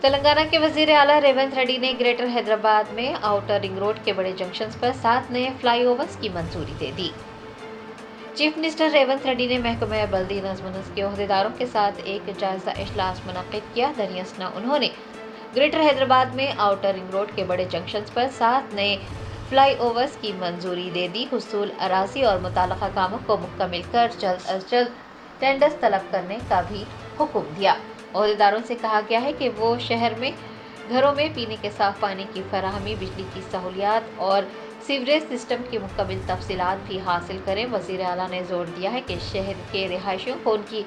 تلنگانہ کے وزیر اعلیٰ ریونت ریڈی نے گریٹر حیدرآباد میں آؤٹر رنگ روڈ کے بڑے جنکشنز پر 7 نئے فلائی اوورز کی منظوری دے دی۔ چیف منسٹر ریونت ریڈی نے محکمہ بلدی نظم و نسق کے عہدیداروں کے ساتھ ایک جائزہ اجلاس منعقد کیا۔ دریں اثنا انہوں نے گریٹر حیدرآباد میں آؤٹر رنگ روڈ کے بڑے جنکشنز پر 7 نئے فلائی اوورز کی منظوری دے دی۔ حصول اراضی اور متعلقہ کاموں کو مکمل کر جلد از جلد ٹینڈرز طلب کرنے کا بھی حکم دیا۔ عہدیداروں سے کہا گیا ہے کہ وہ شہر میں گھروں میں پینے کے صاف پانی کی فراہمی، بجلی کی سہولیات اور سیوریج سسٹم کی مکمل تفصیلات بھی حاصل کریں۔ وزیر اعلیٰ نے زور دیا ہے کہ شہر کے رہائشیوں کو ان کی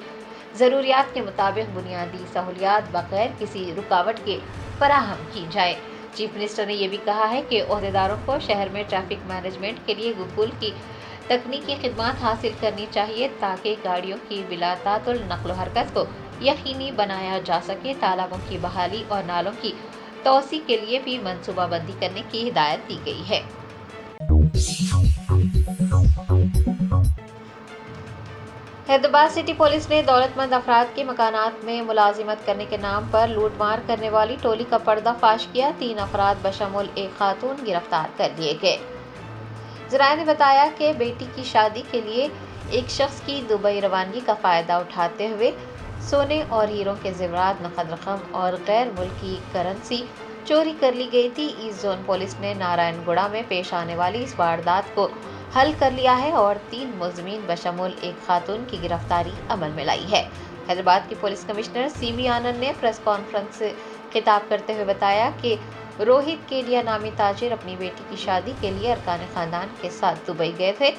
ضروریات کے مطابق بنیادی سہولیات بغیر کسی رکاوٹ کے فراہم کی جائے۔ چیف منسٹر نے یہ بھی کہا ہے کہ عہدیداروں کو شہر میں ٹریفک مینجمنٹ کے لیے گوگل کی تکنیکی خدمات حاصل کرنی چاہیے تاکہ گاڑیوں کی بلا تعطل نقل و حرکت کو یقینی بنایا جا سکے۔ تالابوں کی بحالی اور نالوں کی توسیع کے لیے بھی منصوبہ بندی کرنے کی ہدایت دی گئی ہے۔ حیدرآباد سٹی پولیس نے دولت مند افراد کے مکانات میں ملازمت کرنے کے نام پر لوٹ مار کرنے والی ٹولی کا پردہ فاش کیا۔ 3 افراد بشمول ایک خاتون گرفتار کر لیے گئے۔ ذرائع نے بتایا کہ بیٹی کی شادی کے لیے ایک شخص کی دبئی روانگی کا فائدہ اٹھاتے ہوئے سونے اور ہیروں کے زیورات، نقد رقم اور غیر ملکی کرنسی چوری کر لی گئی تھی۔ ایسٹ زون پولیس نے نارائن گوڑا میں پیش آنے والی اس واردات کو حل کر لیا ہے اور 3 ملزمین بشمول ایک خاتون کی گرفتاری عمل میں لائی ہے۔ حیدرآباد کی پولیس کمشنر سی وی آنند نے پریس کانفرنس سے خطاب کرتے ہوئے بتایا کہ روہت کیڈیا نامی تاجر اپنی بیٹی کی شادی کے لیے ارکان خاندان کے ساتھ دبئی گئے تھے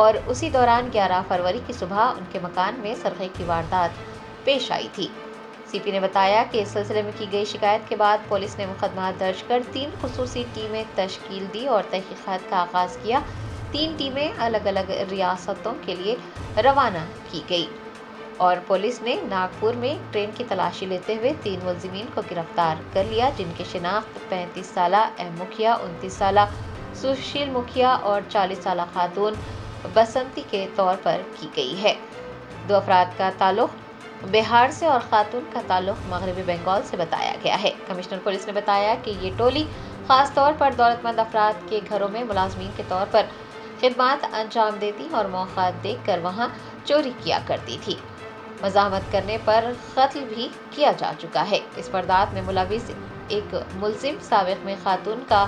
اور اسی دوران 11 فروری کی صبح ان کے مکان میں سرقے کی واردات پیش آئی تھی۔ سی پی نے بتایا کہ اس سلسلے میں کی گئی شکایت کے بعد پولیس نے مقدمہ درج کر 3 خصوصی ٹیمیں تشکیل دی اور تحقیقات کا آغاز کیا۔ 3 ٹیمیں الگ الگ ریاستوں کے لیے روانہ کی گئی اور پولیس نے ناگپور میں ٹرین کی تلاشی لیتے ہوئے 3 ملزمین کو گرفتار کر لیا، جن کی شناخت 35 سالہ ایم مکھیا، 29 سالہ سشیل مکھیا اور 40 سالہ خاتون بسنتی کے طور پر کی گئی ہے۔ 2 افراد کا تعلق بہار سے اور خاتون کا تعلق مغربی بنگال سے بتایا گیا ہے۔ کمشنر پولیس نے بتایا کہ یہ ٹولی خاص طور پر دولت مند افراد کے گھروں میں ملازمین کے طور پر خدمات انجام دیتی اور موقعات دیکھ کر وہاں چوری کیا کرتی تھی۔ مزاحمت کرنے پر قتل بھی کیا جا چکا ہے۔ اس واردات میں ملوث ایک ملزم سابق میں خاتون کا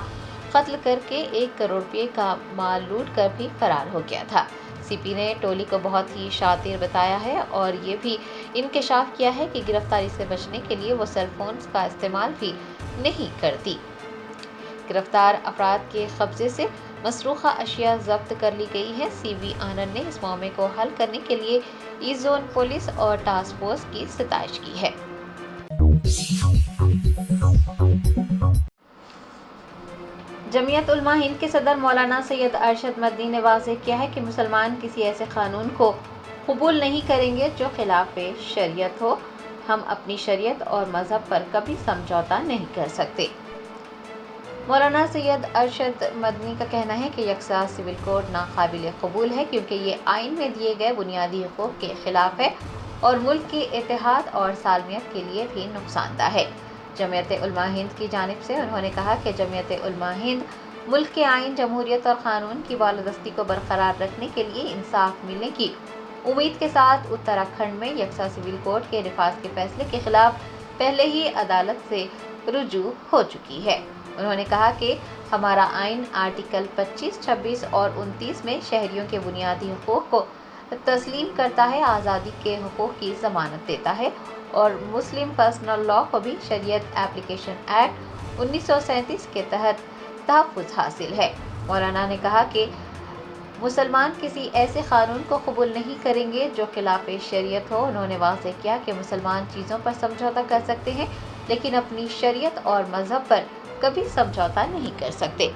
قتل کر کے 1 کروڑ روپے کا مال لوٹ کر بھی فرار ہو گیا تھا۔ سی پی نے ٹولی کو بہت ہی شاطر بتایا ہے اور یہ بھی انکشاف کیا ہے کہ گرفتاری سے بچنے کے لیے وہ سیل فونز کا استعمال بھی نہیں کرتی۔ گرفتار افراد کے قبضے سے مسروقہ اشیاء ضبط کر لی گئی ہے۔ سی وی آنند نے اس معاملے کو حل کرنے کے لیے ایسٹ زون پولیس اور ٹاسک فورس کی ستائش کی ہے۔ جمعیت علماء ہند کے صدر مولانا سید ارشد مدنی نے واضح کیا ہے کہ مسلمان کسی ایسے قانون کو قبول نہیں کریں گے جو خلاف شریعت ہو۔ ہم اپنی شریعت اور مذہب پر کبھی سمجھوتہ نہیں کر سکتے۔ مولانا سید ارشد مدنی کا کہنا ہے کہ یکساں سول کوڈ ناقابل قبول ہے کیونکہ یہ آئین میں دیے گئے بنیادی حقوق کے خلاف ہے اور ملک کے اتحاد اور سالمیت کے لیے بھی نقصان دہ ہے۔ جمعیت علماء ہند کی جانب سے انہوں نے کہا کہ جمعیت علماء ہند ملک کے آئین، جمہوریت اور قانون کی بالادستی کو برقرار رکھنے کے لیے انصاف ملنے کی امید کے ساتھ اتراکھنڈ میں یکساں سول کوڈ کے نفاذ کے فیصلے کے خلاف پہلے ہی عدالت سے رجوع ہو چکی ہے۔ انہوں نے کہا کہ ہمارا آئین آرٹیکل 25، 26 اور 29 میں شہریوں کے بنیادی حقوق کو تسلیم کرتا ہے، آزادی کے حقوق کی ضمانت دیتا ہے اور مسلم پرسنل لاء کو بھی شریعت ایپلیکیشن ایکٹ 1937 کے تحت تحفظ حاصل ہے۔ مولانا نے کہا کہ مسلمان کسی ایسے قانون کو قبول نہیں کریں گے جو خلاف شریعت ہو۔ انہوں نے واضح کیا کہ مسلمان چیزوں پر سمجھوتہ کر سکتے ہیں لیکن اپنی شریعت اور مذہب پر کبھی سمجھوتہ نہیں کر سکتے۔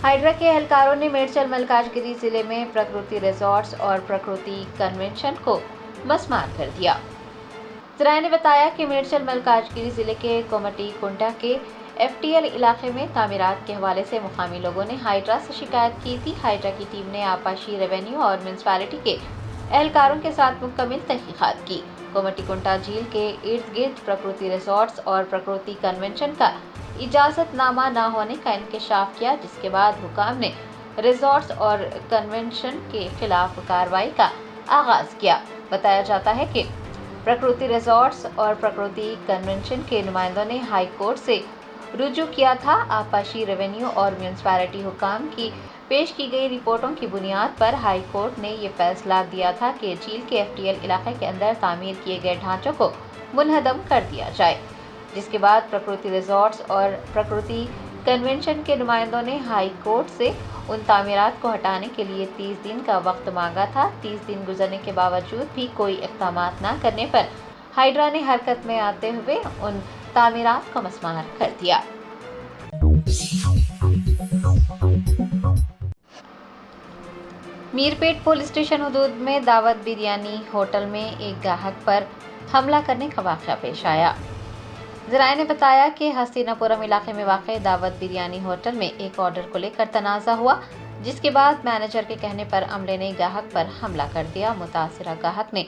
ہائیڈرا کے اہلکاروں نے میڈچل ملکاجگیری ضلع میں پرکرتی ریزورٹس اور پرکرتی کنونشن کو مسمار کر دیا۔ ذرائع نے بتایا کہ میڈچل ملکاجگیری ضلع کے کومٹی کنڈا کے ایف ٹی ایل علاقے میں تعمیرات کے حوالے سے مقامی لوگوں نے ہائیڈرا سے شکایت کی تھی۔ ہائیڈرا کی ٹیم نے آبپاشی، ریونیو اور میونسپلٹی کے एहलकारों के साथ मुकम्मल तहकीकात की। कोमटीकुंटा झील के इर्द गिर्द प्रकृति रिजॉर्ट्स और प्रकृति कन्वेंशन का इजाज़तनामा न होने का इंकशाफ किया, जिसके बाद हुकाम ने रिजॉर्ट्स और कन्वेंशन के खिलाफ कार्रवाई का आगाज किया। बताया जाता है कि प्रकृति रिजॉर्ट्स और प्रकृति कन्वेंशन के नुमाइंदों ने हाई कोर्ट से रुजू किया था। आपाशी रेवेन्यू और म्यूनसिपैलिटी हुकाम की पेश की गई रिपोर्टों की बुनियाद पर हाई कोर्ट ने ये फैसला दिया था कि झील के FTL इलाके के अंदर तामीर किए गए ढांचों को मुनहदम कर दिया जाए, जिसके बाद प्रकृति रिजॉर्ट्स और प्रकृति कन्वेंशन के नुमाइंदों ने हाई कोर्ट से उन तामीरात को हटाने के लिए 30 दिन का वक्त मांगा था। 30 दिन गुजरने के बावजूद भी कोई इक़दाम न करने पर हाइड्रा ने हरकत में आते हुए उन तामीरात को मस्मार कर दिया। मीरपेट पुलिस स्टेशन हदूद में दावत बिरयानी होटल में एक गाहक पर हमला करने का वाक़या पेश आया। ज़राए ने बताया कि हसीनापुरम इलाके में वाक़ दावत बिरयानी होटल में एक ऑर्डर को लेकर तनाज़ा हुआ, जिसके बाद मैनेजर के कहने पर अमले ने गाहक पर हमला कर दिया। मुतासिरा गाहक ने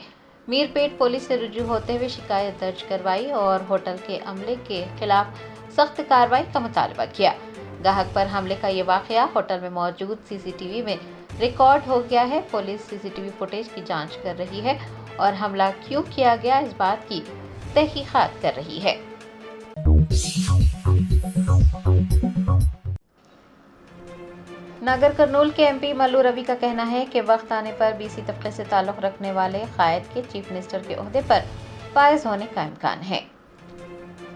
मीरपेट पुलिस से रुजू होते हुए शिकायत दर्ज करवाई और होटल के अमले के खिलाफ सख्त कार्रवाई का मुतालबा किया। गाहक पर हमले का ये वाक़या होटल में मौजूद CCTV में रिकॉर्ड हो गया है। पुलिस CCTV फुटेज की जांच कर रही है और हमला क्यों किया गया इस बात की तहकीकात कर रही है। नगर कर्नूल के MP मल्लू रवि का कहना है कि वक्त आने पर BC तबके से ताल्लुक़ रखने वाले कायद के चीफ मिनिस्टर के ओहदे पर फायज होने का इम्कान है।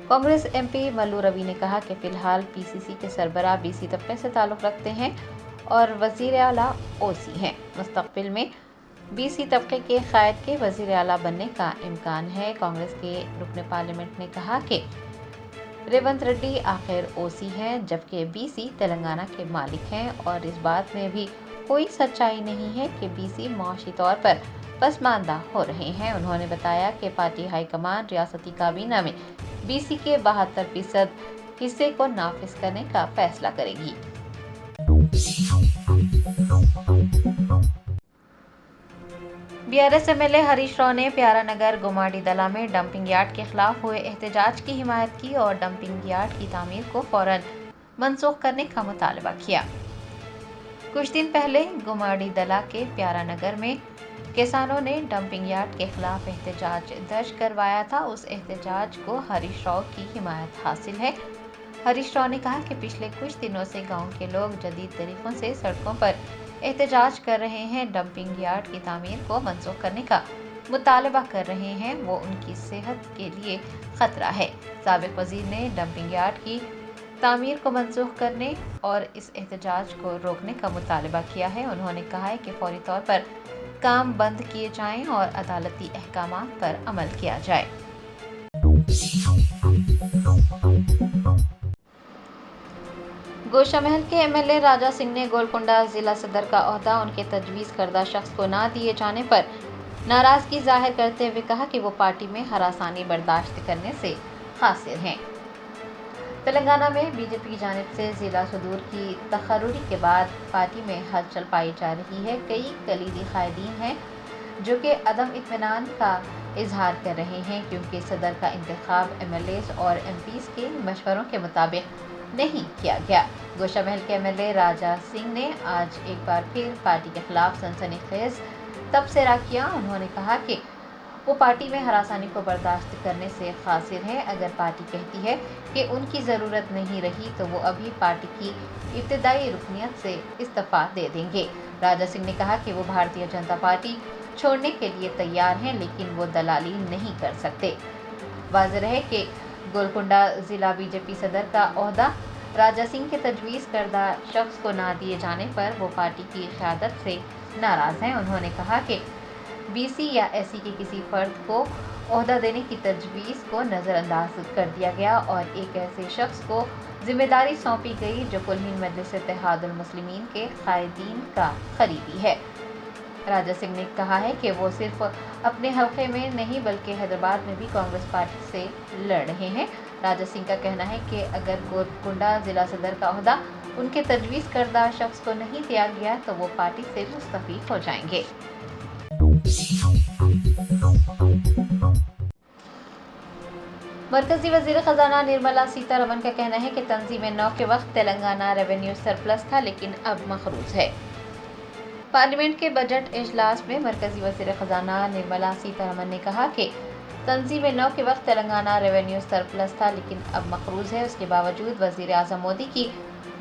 कांग्रेस MP मल्लू रवि ने कहा कि फिलहाल PCC के सरबराह BC तबके से ताल्लुक़ रखते हैं और वज़ीर आला OC हैं। मुस्तक़बिल में BC तबके के कायद के वज़ीर आला बनने का इम्कान है। कांग्रेस के रुकन पार्लियामेंट ने कहा कि रेवंत रेड्डी आखिर OC हैं, जबकि BC तेलंगाना के मालिक हैं और इस बात में भी कोई सच्चाई नहीं है कि BC माशी तौर पर पसमानदा हो रहे हैं। उन्होंने बताया कि पार्टी हाईकमान रियासती काबीना में BC के 72% हिस्से को नाफिज करने का फैसला करेगी। BRS MLA हरीश राव ने प्यारानगर गुमाडी दला में डंपिंग यार्ड के खिलाफ हुए एहतजाज की हिमायत की और डंपिंग यार्ड की तामीर को फौरन मनसूख करने का मुतालबा किया। कुछ दिन पहले गुमाडी दला के प्यारानगर में किसानों ने डंपिंग यार्ड के खिलाफ एहतजाज दर्ज करवाया था। उस एहतजाज को हरीश राव की हिमायत हासिल है। हरीश राव ने कहा कि पिछले कुछ दिनों से गांव के लोग जदीद तरीकों से सड़कों पर एहतजाज कर रहे हैं, डंपिंग यार्ड की तामीर को मनसूख करने का मुतालबा कर रहे हैं। वो उनकी सेहत के लिए खतरा है। साबिक वजीर ने डंपिंग यार्ड की तामीर को मनसूख करने और इस एहतजाज को रोकने का मुतालबा किया है। उन्होंने कहा है कि फौरी तौर पर काम बंद किए जाएं और अदालती अहकामात पर अमल किया जाए। गोशामहल के MLA राजा सिंह ने गोलकुंडा जिला सदर का ओहदा उनके तजवीज़ करदा शख्स को ना दिए जाने पर नाराज़गी जाहिर करते हुए कहा कि वो पार्टी में हरासानी बर्दाश्त करने से कासिर हैं। तेलंगाना में बीजेपी की जानिब से जिला सदूर की तकर्रुरी के बाद पार्टी में हलचल पाई जा रही है। कई कलीदी कायदीन हैं जो कि अदम इत्मीनान का इजहार कर रहे हैं क्योंकि सदर का इंतखाब MLAs और MPs के मशवरों के मुताबिक नहीं किया गया। गोशामहल के MLA राजा सिंह ने आज एक बार फिर पार्टी के खिलाफ सनसनीखेज तबसरा किया। उन्होंने कहा कि वो पार्टी में हरासानी को बर्दाश्त करने से कासिर है। अगर पार्टी कहती है कि उनकी ज़रूरत नहीं रही तो वो अभी पार्टी की इब्तिदाई रुकनियत से इस्तीफ़ा दे देंगे। राजा सिंह ने कहा कि वो भारतीय जनता पार्टी छोड़ने के लिए तैयार हैं, लेकिन वो दलाली नहीं कर सकते। वाज़ेह है कि गोलकुंडा ज़िला बीजेपी सदर का ओहदा राजा सिंह के तजवीज़ करदा शख्स को ना दिए जाने पर वो पार्टी की क़यादत से नाराज़ हैं। उन्होंने कहा कि BC या SC के किसी फ़र्द को ओहदा देने की तजवीज़ को नज़रअंदाज कर दिया गया और एक ऐसे शख्स को जिम्मेदारी सौंपी गई जो कुल हिंद मजलिस इत्तेहादुल मुस्लिमीन के कायदीन का करीबी है। राजा सिंह ने कहा है कि वो सिर्फ अपने हल्के में नहीं बल्कि हैदराबाद में भी कांग्रेस पार्टी से लड़ रहे हैं। राजा सिंह का कहना है कि अगर गोलकुंडा ज़िला सदर का ओहदा उनके तजवीज़ करदा शख्स को नहीं दिया गया तो वो पार्टी से मुस्तफ़ी हो जाएंगे। मरकजी वजीर खजाना निर्मला सीतारमण का कहना है कि तंजीम 9 के वक्त तेलंगाना रेवेन्यू सरप्लस था, लेकिन अब मखरूज है। पार्लियामेंट के बजट इजलास में मरकजी वजीर खजाना निर्मला सीतारमण ने कहा कि तंजीम 9 के वक्त तेलंगाना रेवेन्यू सरप्लस था, लेकिन अब मखरूज है। उसके बावजूद वजीर आजम मोदी की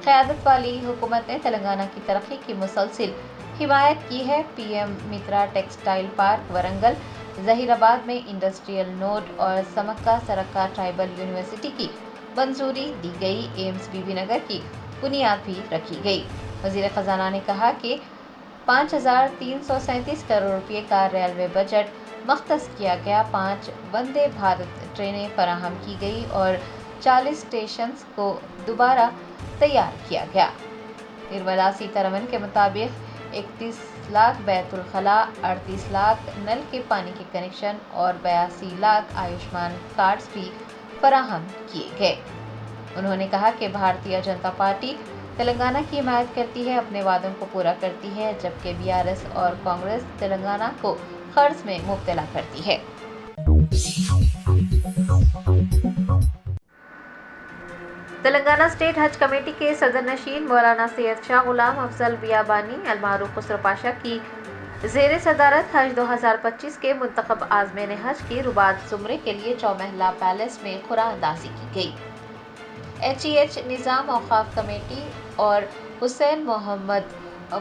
क़यादत वाली हुकूमत ने तेलंगाना की तरक्की की मुसलसिल हिमायत की है। पीएम मित्रा टेक्सटाइल पार्क वरंगल, जहीराबाद में इंडस्ट्रियल नोड और समक्का सरक्का ट्राइबल यूनिवर्सिटी की मंजूरी दी गई। एम्स बीबीनगर की बुनियाद भी रखी गई। वजीर खजाना ने कहा कि 5,337 करोड़ रुपये का रेलवे बजट मख्तस किया गया। 5 वंदे भारत ट्रेनें फराहम की गई और 40 स्टेशन को दोबारा तैयार किया गया। निर्मला सीतारमण के मुताबिक 31 लाख बैतुल खला, 38 लाख नल के पानी के कनेक्शन और 82 लाख आयुष्मान कार्ड्स भी फराहम किए गए। उन्होंने कहा कि भारतीय जनता पार्टी तेलंगाना की हिमायत करती है, अपने वादों को पूरा करती है, जबकि बीआरएस और कांग्रेस तेलंगाना को कर्ज में मुब्तला करती है। तेलंगाना स्टेट हज कमेटी के सदर नशीन मौलाना सैयद शाह गुलाम अफजल बियाबानी अलमारूफ खुसरो पाशा की ज़ेर सदारत हज 2025 के मुंतखब आज़मीन हज की रुबात ज़ुमरे के लिए चौमहला पैलेस में खुरा अंदाजी की गई। HEH निज़ाम औक़ाफ़ कमेटी और हुसैन मोहम्मद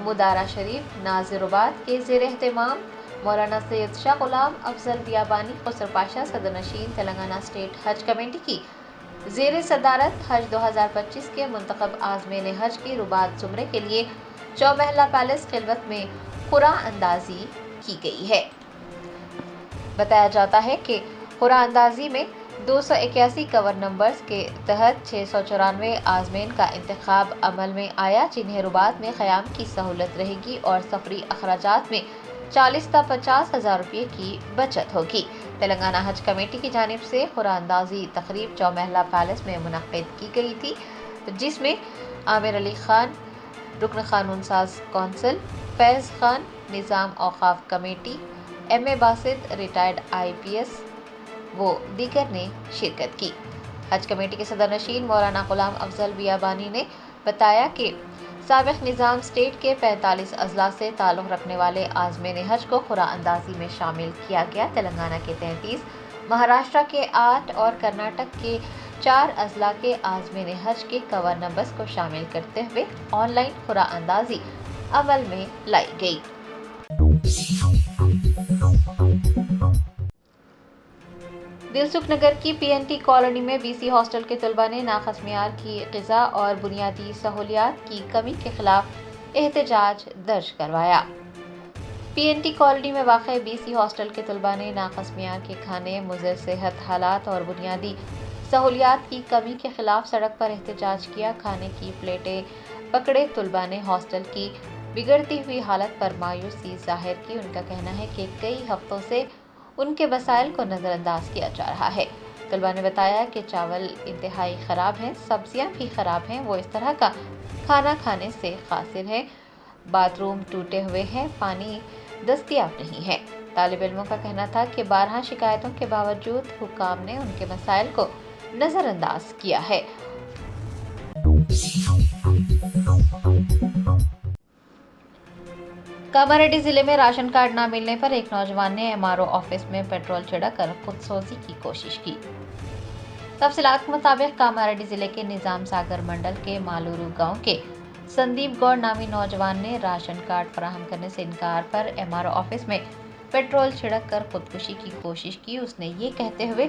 मुदारा शरीफ नाज़िरुबाद के ज़ेर एहतमाम मौलाना सैयद शाह गुलाम अफजल बियाबानी खुसरो पाशा सदर नशीन तेलंगाना स्टेट हज कमेटी की ज़ेर सदारत हज 2025 के मुंतखब आज़मीन हज की रुबात ज़ुमरे के लिए चौमहला पैलेस खिलवत में खुरा अंदाजी की गई है। बताया जाता है कि खुरा अंदाजी में 281 कवर नंबर्स के तहत 694 आज़मीन का इंतखाब अमल में आया, जिन्हें रुबात में क़याम की सहूलत रहेगी और सफरी अखराजात में 40 से 50,000 रुपये की बचत होगी। तेलंगाना हज कमेटी की जानिब से खुरा अंदाजी तकरीब चौमहला पैलेस में मुनक्किद की गई थी, जिसमें आमिर अली खान, रुकन कानून साज कौंसिल, फैज़ खान, निज़ाम औक़ाफ़ committee, MA Basit retired IPS वो दीगर ने शिरकत की। हज कमेटी के सदर नशीन मौलाना गुलाम अफजल बियाबानी ने बताया कि साबिक़ निज़ाम स्टेट के 45 अजला से ताल्लुक़ रखने वाले आज़मीन हज को खुरा अंदाजी में शामिल किया गया। तेलंगाना के 33, महाराष्ट्र के 8 और कर्नाटक के 4 अजला के आज़मीन हज के कवर नंबर्स को शामिल करते हुए ऑनलाइन खुरा अंदाजी अमल में लाई गई। दिलसुख नगर की PNT कॉलोनी में BC हॉस्टल के तलबा ने नाक़स मियार की ग़िज़ा और बुनियादी सहूलियात की कमी के खिलाफ एहतजाज दर्ज करवाया। PNT कॉलोनी में वाक़ BC हॉस्टल के तलबा ने नाक़स मियार के खाने, मुज़र सेहत हालात और बुनियादी सहूलियात की कमी के खिलाफ सड़क पर एहतजाज किया। खाने की प्लेटें पकड़े तलबा ने हॉस्टल की बिगड़ती हुई हालत पर मायूसी जाहिर की। उनका कहना है कि कई हफ्तों से उनके वसाइल को नज़रअंदाज किया जा रहा है। तलबा ने बताया कि चावल इंतहाई ख़राब हैं, सब्जियां भी ख़राब हैं, वो इस तरह का खाना खाने से कासिर हैं, बाथरूम टूटे हुए हैं, पानी दस्तयाब नहीं है। तालिब इल्मों का कहना था कि 12 शिकायतों के बावजूद हुक्काम ने उनके मसाइल को नज़रअंदाज किया है। कामारेड्डी जिले में राशन कार्ड न मिलने पर एक नौजवान ने MRO ऑफिस में पेट्रोल छिड़ककर खुदसोजी की कोशिश की। तफसीलात के मुताबिक कामारेड्डी जिले के निजाम सागर मंडल के मालूरू गांव के संदीप गौड़ नामी नौजवान ने राशन कार्ड फराहम करने से इनकार पर MRO ऑफिस में पेट्रोल छिड़ककर खुदकुशी की कोशिश की। उसने ये कहते हुए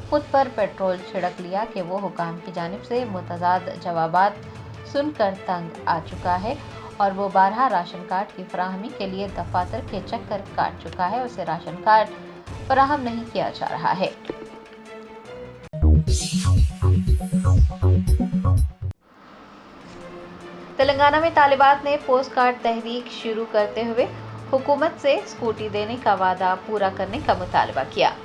खुद पर पेट्रोल छिड़क लिया कि वो हुकाम की जानिब से मुतज़ाद जवाबात सुनकर तंग आ चुका है और वो 12 राशन कार्ड की फराहमी के लिए दफातर के चक्कर काट चुका है। उसे राशन कार्ड फराहम नहीं किया जा रहा है। तेलंगाना में तालिबात ने पोस्ट कार्ड तहरीक शुरू करते हुए हुकूमत से स्कूटी देने का वादा पूरा करने का मुतालबा किया।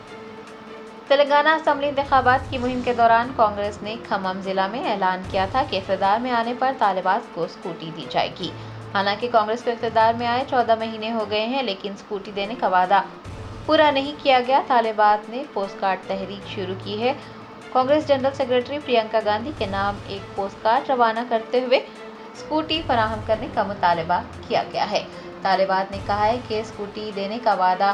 तेलंगाना असेंबली इंतखाबात की मुहिम के दौरान कांग्रेस ने खम्मम जिला में ऐलान किया था कि इक़्तिदार में आने पर तालिबात को स्कूटी दी जाएगी। हालांकि कांग्रेस को इक़्तिदार में आए 14 महीने हो गए हैं, लेकिन स्कूटी देने का वादा पूरा नहीं किया गया। तालिबात ने पोस्ट कार्ड तहरीक शुरू की है। कांग्रेस जनरल सेक्रेटरी प्रियंका गांधी के नाम एक पोस्ट कार्ड रवाना करते हुए स्कूटी फराहम करने का मुतालबा किया गया है। तालिबात ने कहा है कि स्कूटी देने का वादा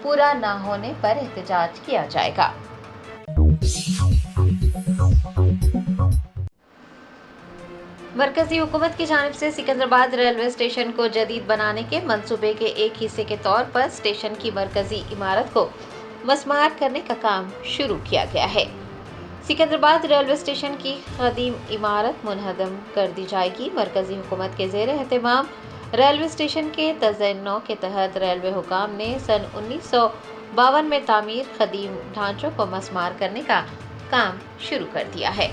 पूरा न होने पर एहतजाज किया जाएगा। मरकजी हुकूमत की जानिब से सिकंदराबाद रेलवे स्टेशन को जदीद बनाने के मंसूबे के एक हिस्से के तौर पर स्टेशन की मरकजी इमारत को मसमार करने का काम शुरू किया गया है। सिकंदराबाद रेलवे स्टेशन की कदीम इमारत मुनहदम कर दी जाएगी। मरकजी हुकूमत के ज़ेर एहतमाम रेलवे स्टेशन के तज़य्युन के तहत रेलवे हुकाम ने सन 1952 में तामीर कदीम ढांचों को मसमार करने का काम शुरू कर दिया है।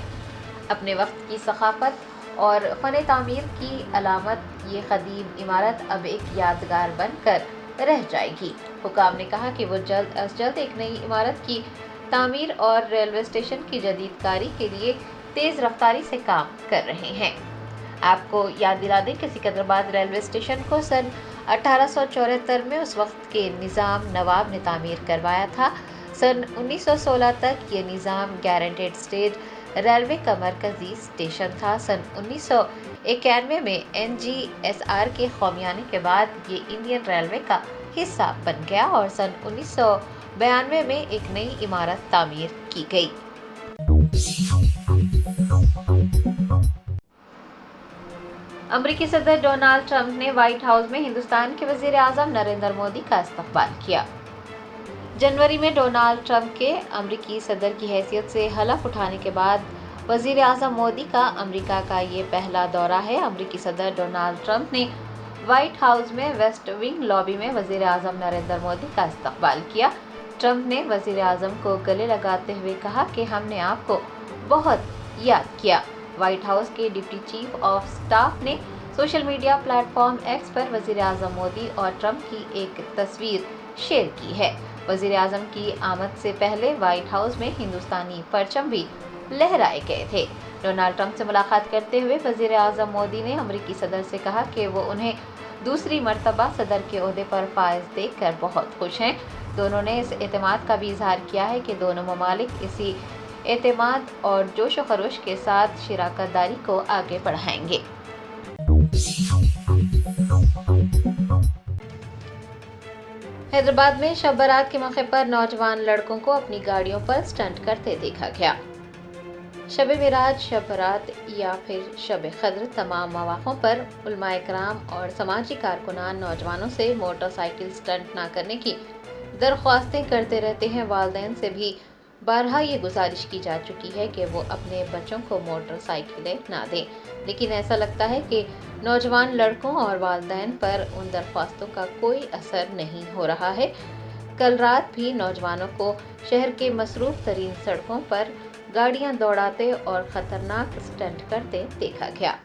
अपने वक्त की सखाफत और फ़न तामीर की अलामत ये कदीम इमारत अब एक यादगार बनकर रह जाएगी। हुकाम ने कहा कि वो जल्द अज जल्द एक नई इमारत की तामीर और रेलवे स्टेशन की जदीदकारी के लिए तेज़ रफ्तारी से काम कर रहे हैं। आपको याद दिला दें कि सिकंदराबाद रेलवे स्टेशन को सन 1874 में उस वक्त के निज़ाम नवाब ने तामीर करवाया था। सन 1916 तक ये निज़ाम गारंटेड स्टेज रेलवे का मरकजी स्टेशन था। सन 1991 में NGSR के खौमियाने के बाद ये इंडियन रेलवे का हिस्सा बन गया और सन 1992 में एक नई इमारत तामीर की गई। अमरीकी सदर डोनाल्ड ट्रंप ने व्हाइट हाउस में हिंदुस्तान के वज़ीर आज़म नरेंद्र मोदी का इस्तकबाल किया। जनवरी में डोनाल्ड ट्रंप के अमरीकी सदर की हैसियत से हलफ उठाने के बाद वज़ीर आज़म मोदी का अमरीका का ये पहला दौरा है। अमरीकी सदर डोनाल्ड ट्रंप ने व्हाइट हाउस में वेस्ट विंग लॉबी में वज़ीर आज़म नरेंद्र मोदी का इस्तकबाल किया। ट्रंप ने वज़ीर आज़म को गले लगाते हुए कहा कि हमने आपको बहुत याद किया। व्हाइट हाउस के डिप्टी चीफ ऑफ स्टाफ ने सोशल मीडिया प्लेटफॉर्म एक्स पर वज़ीर आज़म मोदी और ट्रंप की एक तस्वीर शेयर की है। वज़ीर आज़म की आमद से पहले व्हाइट हाउस में हिंदुस्तानी परचम भी लहराए गए थे। डोनाल्ड ट्रंप से मुलाकात करते हुए वज़ीर आज़म मोदी ने अमरीकी सदर से कहा कि वो उन्हें दूसरी मर्तबा सदर के ओहदे पर फाइज देखकर बहुत खुश हैं। दोनों ने इस एतमाद का भी इजहार किया है कि दोनों ममालिक इसी एतमाद और जोश व खरोश के साथ शराकत दारी को आगे बढ़ाएंगे। हैदराबाद में शब बारात के मौके पर नौजवान लड़कों को अपनी गाड़ियों पर स्टंट करते देखा गया। शब मिराज, शब बारात या फिर शब क़द्र तमाम मौक़ों पर उलमाए कराम और समाजी कारकुनान नौजवानों से मोटरसाइकिल स्टंट ना करने की दरख्वास्तें करते रहते हैं। वालिदैन से भी बारहा ये गुजारिश की जा चुकी है कि वो अपने बच्चों को मोटरसाइकिलें ना दें, लेकिन ऐसा लगता है कि नौजवान लड़कों और वालिदैन पर उन दरख्वास्तों का कोई असर नहीं हो रहा है। कल रात भी नौजवानों को शहर के मसरूफ तरीन सड़कों पर गाड़ियां दौड़ाते और खतरनाक स्टंट करते देखा गया।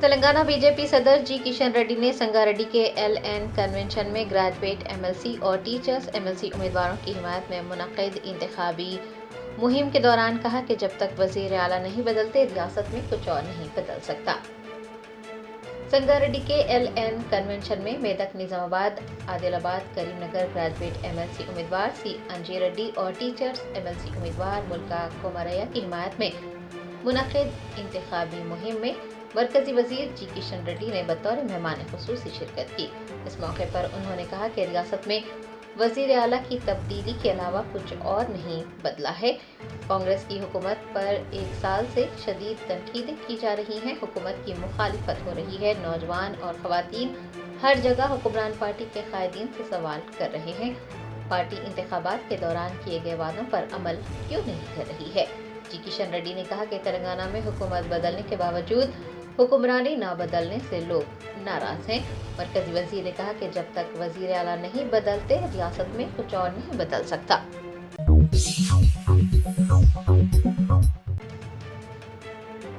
तेलंगाना बीजेपी सदर जी किशन रेड्डी ने संगारेड्डी के LN कन्वेंशन में ग्रेजुएट MLC और टीचर्स MLC उम्मीदवारों की हिमायत में मुनक्किद इंतखाबी मुहिम के दौरान कहा कि जब तक वज़ीर आला नहीं बदलते रियासत में कुछ और नहीं बदल सकता। संगारेड्डी के LN कन्वेंशन में मेदक, निजामाबाद, आदिलाबाद, करीमनगर ग्रेजुएट MLC उम्मीदवार C अंजी रेड्डी और टीचर्स MLC उम्मीदवार मुल्का कोमरैया की हिमायत में मुनक्किद इंतखाबी मुहिम में मरकजी वज़ीर जी किशन रेड्डी ने बतौर मेहमान खुसूसी शिरकत की। इस मौके पर उन्होंने कहा कि रियासत में वज़ीर आला की तब्दीली के अलावा कुछ और नहीं बदला है। कांग्रेस की हुकूमत पर एक साल से शदीद तनकीदें की जा रही हैं। हुकूमत की मुखालिफत हो रही है। नौजवान और ख़वातीन हर जगह हुक्मरान पार्टी के कायदीन से सवाल कर रहे हैं। पार्टी इंतखाबात के दौरान किए गए वादों पर अमल क्यों नहीं कर रही है। जी किशन रेड्डी ने कहा कि तेलंगाना में हुकूमत बदलने के बावजूद हुक्मरानी ना बदलने से लोग नाराज हैं। मरकजी वजीर ने कहा कि जब तक वजीर आला नहीं बदलते रियासत में कुछ और नहीं बदल सकता।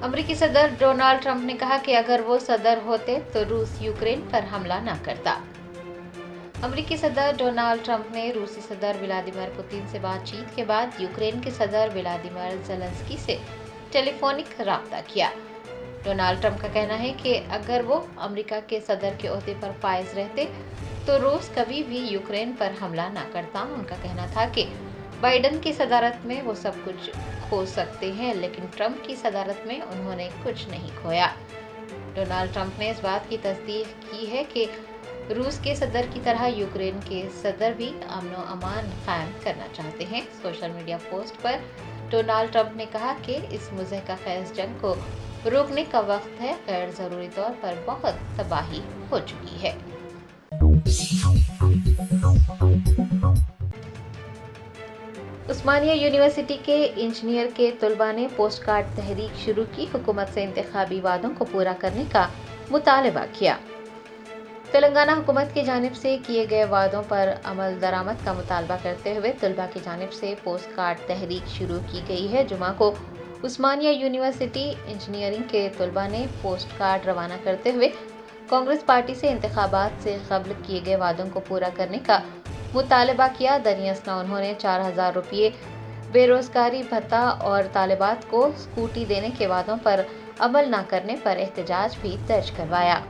अमरीकी सदर डोनाल्ड ट्रंप ने कहा कि अगर वो सदर होते तो रूस यूक्रेन पर हमला न करता। अमरीकी सदर डोनाल्ड ट्रंप ने रूसी सदर व्लादिमीर पुतिन से बातचीत के बाद यूक्रेन के सदर व्लादिमीर ज़ेलेंस्की से टेलीफोनिक राब्ता किया। डोनाल्ड ट्रंप का कहना है कि अगर वो अमेरिका के सदर के ओहदे पर फाइज रहते तो रूस कभी भी यूक्रेन पर हमला न करता। उनका कहना था कि बाइडन की सदारत में वो सब कुछ खो सकते हैं, लेकिन ट्रंप की सदारत में उन्होंने कुछ नहीं खोया। डोनाल्ड ट्रंप ने इस बात की तस्दीक की है कि रूस के सदर की तरह यूक्रेन के सदर भी अमन व अमान कायम करना चाहते हैं। सोशल मीडिया पोस्ट पर डोनाल्ड ट्रंप ने कहा कि इस मुज़हका खेज़ जंग को रोकने का वक्त है, गैर ज़रूरी तौर पर बहुत तबाही हो चुकी है। उस्मानिया यूनिवर्सिटी के इंजीनियर के तलबा ने पोस्ट कार्ड तहरीक शुरू की, हुकूमत से इंतखाबी वादों को पूरा करने का मुतालबा किया। तेलंगाना हुकूमत की जानिब से किए गए वादों पर अमल दरामद का मुतालबा करते हुए तलबा की जानिब से पोस्ट कार्ड तहरीक शुरू की गई है। जुमा को उस्मानिया यूनिवर्सिटी इंजीनियरिंग के तलबा ने पोस्ट कार्ड रवाना करते हुए कांग्रेस पार्टी से इंतखाबात से कबल किए गए वादों को पूरा करने का मुतालबा किया। दरियासना उन्होंने 4000 रुपये बेरोजगारी भत्ता और तालिबात को स्कूटी देने के वादों पर अमल न करने पर एहतजाज भी दर्ज करवाया।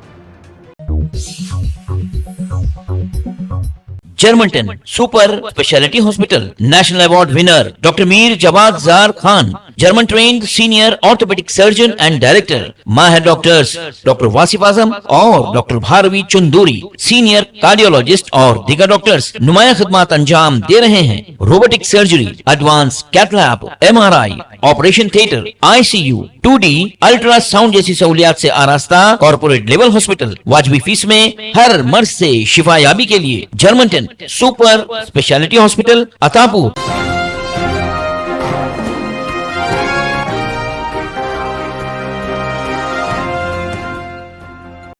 जर्मनटन super speciality hospital national award winner doctor Mir Jawad Jar Khan, German trained senior orthopedic surgeon and director, माहिर डॉक्टर्स डॉक्टर वासिफ आजम और doctor Bharvi Chanduri, senior cardiologist और दीगर डॉक्टर्स नुमाया खिदमत अंजाम दे रहे हैं। Robotic surgery, advance cath lab, MRI, operation theatre, ICU, 2D ultrasound जैसी सहूलियात से आरास्ता कॉर्पोरेट लेवल हॉस्पिटल। वाजबी फीस में हर मर्ज से शिफायाबी के लिए Germanton super speciality hospital, Attapur.